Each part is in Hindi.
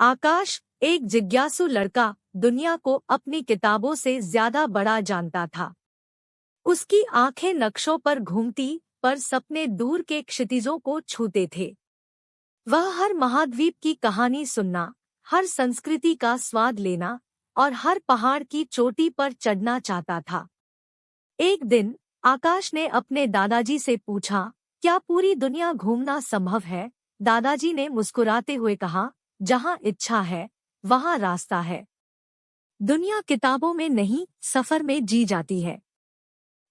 आकाश, एक जिज्ञासु लड़का, दुनिया को अपनी किताबों से ज्यादा बड़ा जानता था। उसकी आंखें नक्शों पर घूमती, पर सपने दूर के क्षितिजों को छूते थे। वह हर महाद्वीप की कहानी सुनना, हर संस्कृति का स्वाद लेना और हर पहाड़ की चोटी पर चढ़ना चाहता था। एक दिन आकाश ने अपने दादाजी से पूछा, क्या पूरी दुनिया घूमना संभव है? दादाजी ने मुस्कुराते हुए कहा, जहाँ इच्छा है वहाँ रास्ता है। दुनिया किताबों में नहीं, सफर में जी जाती है।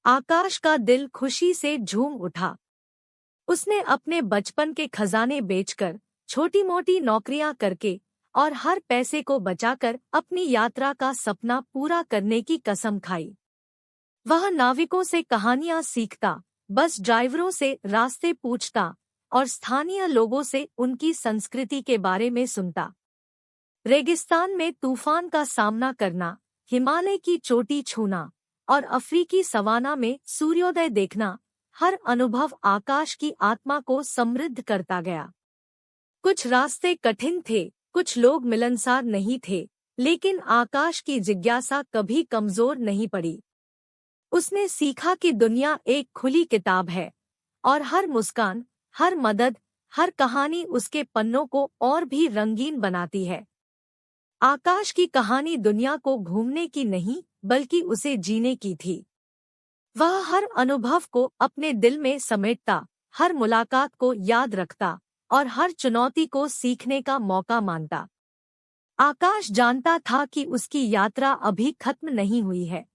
आकाश का दिल खुशी से झूम उठा। उसने अपने बचपन के खजाने बेचकर, छोटी मोटी नौकरियां करके और हर पैसे को बचाकर अपनी यात्रा का सपना पूरा करने की कसम खाई। वह नाविकों से कहानियां सीखता, बस ड्राइवरों से रास्ते पूछता और स्थानीय लोगों से उनकी संस्कृति के बारे में सुनता। रेगिस्तान में तूफान का सामना करना, हिमालय की चोटी छूना और अफ्रीकी सवाना में सूर्योदय देखना, हर अनुभव आकाश की आत्मा को समृद्ध करता गया। कुछ रास्ते कठिन थे, कुछ लोग मिलनसार नहीं थे, लेकिन आकाश की जिज्ञासा कभी कमजोर नहीं पड़ी। उसने सीखा कि दुनिया एक खुली किताब है और हर मुस्कान, हर मदद, हर कहानी उसके पन्नों को और भी रंगीन बनाती है। आकाश की कहानी दुनिया को घूमने की नहीं, बल्कि उसे जीने की थी। वह हर अनुभव को अपने दिल में समेटता, हर मुलाकात को याद रखता और हर चुनौती को सीखने का मौका मानता। आकाश जानता था कि उसकी यात्रा अभी खत्म नहीं हुई है।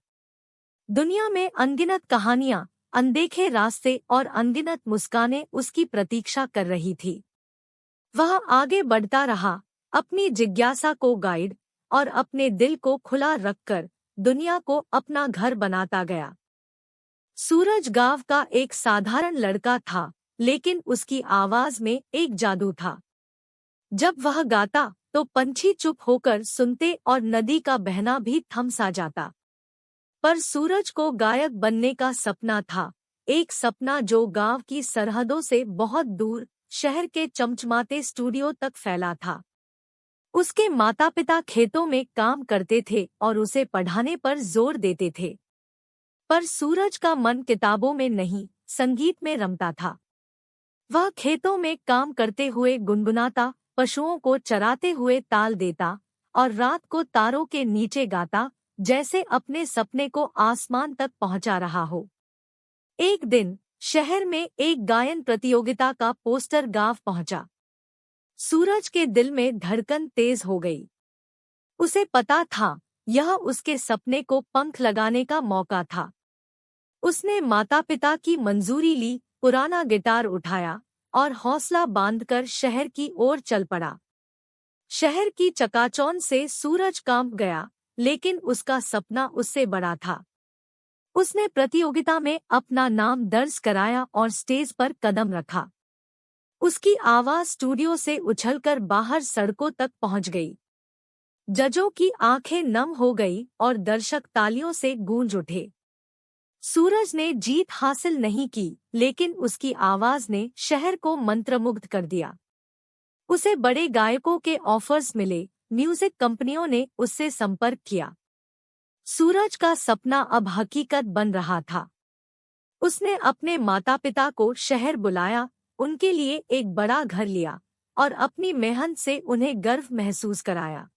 दुनिया में अनगिनत कहानियां, अनदेखे रास्ते और अनगिनत मुस्कानें उसकी प्रतीक्षा कर रही थी। वह आगे बढ़ता रहा, अपनी जिज्ञासा को गाइड और अपने दिल को खुला रखकर दुनिया को अपना घर बनाता गया। सूरज गांव का एक साधारण लड़का था, लेकिन उसकी आवाज में एक जादू था। जब वह गाता तो पंछी चुप होकर सुनते और नदी का बहना भी थम सा जाता। पर सूरज को गायक बनने का सपना था, एक सपना जो गांव की सरहदों से बहुत दूर, शहर के चमचमाते स्टूडियो तक फैला था। उसके माता पिता खेतों में काम करते थे और उसे पढ़ाने पर जोर देते थे। पर सूरज का मन किताबों में नहीं, संगीत में रमता था। वह खेतों में काम करते हुए गुनगुनाता, पशुओं को चराते हुए ताल देता और रात को तारों के नीचे गाता, जैसे अपने सपने को आसमान तक पहुंचा रहा हो। एक दिन शहर में एक गायन प्रतियोगिता का पोस्टर गांव पहुंचा। सूरज के दिल में धड़कन तेज हो गई। उसे पता था, यह उसके सपने को पंख लगाने का मौका था। उसने माता पिता की मंजूरी ली, पुराना गिटार उठाया और हौसला बांधकर शहर की ओर चल पड़ा। शहर की चकाचौंध से सूरज कांप गया, लेकिन उसका सपना उससे बड़ा था। उसने प्रतियोगिता में अपना नाम दर्ज कराया और स्टेज पर कदम रखा। उसकी आवाज स्टूडियो से उछलकर बाहर सड़कों तक पहुंच गई। जजों की आंखें नम हो गई और दर्शक तालियों से गूंज उठे। सूरज ने जीत हासिल नहीं की, लेकिन उसकी आवाज ने शहर को मंत्रमुग्ध कर दिया। उसे बड़े गायकों के ऑफर्स मिले, म्यूजिक कंपनियों ने उससे संपर्क किया। सूरज का सपना अब हकीकत बन रहा था। उसने अपने माता पिता को शहर बुलाया, उनके लिए एक बड़ा घर लिया और अपनी मेहनत से उन्हें गर्व महसूस कराया।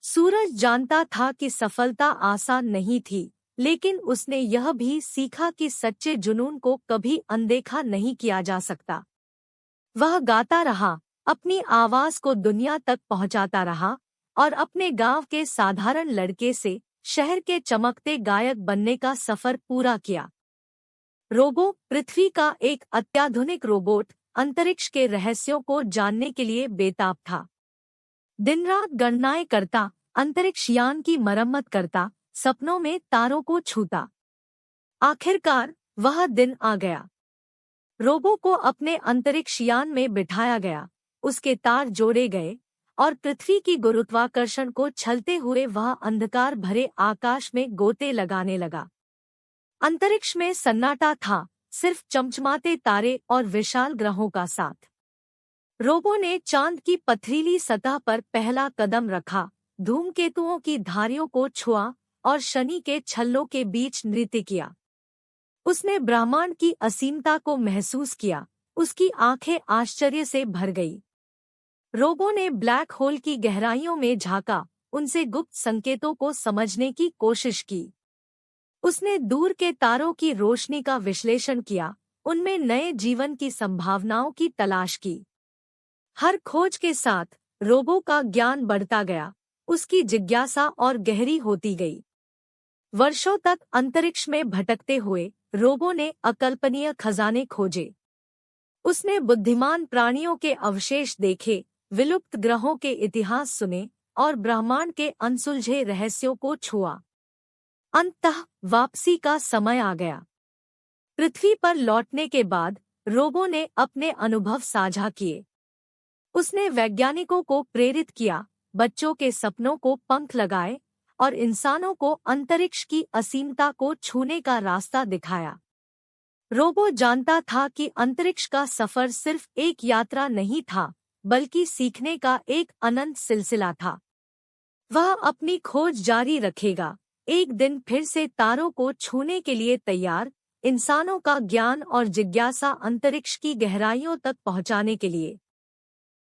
सूरज जानता था कि सफलता आसान नहीं थी, लेकिन उसने यह भी सीखा कि सच्चे जुनून को कभी अनदेखा नहीं किया जा सकता। वह गाता रहा, अपनी आवाज को दुनिया तक पहुंचाता रहा और अपने गांव के साधारण लड़के से शहर के चमकते गायक बनने का सफर पूरा किया। रोबो, पृथ्वी का एक अत्याधुनिक रोबोट, अंतरिक्ष के रहस्यों को जानने के लिए बेताब था। दिन रात गणनाएं करता, अंतरिक्ष यान की मरम्मत करता, सपनों में तारों को छूता। आखिरकार वह दिन आ गया। रोबो को अपने अंतरिक्ष यान में बिठाया गया, उसके तार जोड़े गए और पृथ्वी की गुरुत्वाकर्षण को छलते हुए वह अंधकार भरे आकाश में गोते लगाने लगा। अंतरिक्ष में सन्नाटा था, सिर्फ चमचमाते तारे और विशाल ग्रहों का साथ। रोबो ने चांद की पथरीली सतह पर पहला कदम रखा, धूमकेतुओं की धारियों को छुआ और शनि के छल्लों के बीच नृत्य किया। उसने ब्रह्मांड की असीमता को महसूस किया, उसकी आंखें आश्चर्य से भर गई। रोबो ने ब्लैक होल की गहराइयों में झांका, उनसे गुप्त संकेतों को समझने की कोशिश की। उसने दूर के तारों की रोशनी का विश्लेषण किया, उनमें नए जीवन की संभावनाओं की तलाश की। हर खोज के साथ रोबो का ज्ञान बढ़ता गया, उसकी जिज्ञासा और गहरी होती गई। वर्षों तक अंतरिक्ष में भटकते हुए रोबो ने अकल्पनीय खजाने खोजे। उसने बुद्धिमान प्राणियों के अवशेष देखे, विलुप्त ग्रहों के इतिहास सुने और ब्रह्मांड के अनसुलझे रहस्यों को छुआ। अंततः वापसी का समय आ गया। पृथ्वी पर लौटने के बाद रोबो ने अपने अनुभव साझा किए। उसने वैज्ञानिकों को प्रेरित किया, बच्चों के सपनों को पंख लगाए और इंसानों को अंतरिक्ष की असीमता को छूने का रास्ता दिखाया। रोबो जानता था कि अंतरिक्ष का सफर सिर्फ एक यात्रा नहीं था, बल्कि सीखने का एक अनंत सिलसिला था। वह अपनी खोज जारी रखेगा, एक दिन फिर से तारों को छूने के लिए तैयार, इंसानों का ज्ञान और जिज्ञासा अंतरिक्ष की गहराइयों तक पहुंचाने के लिए।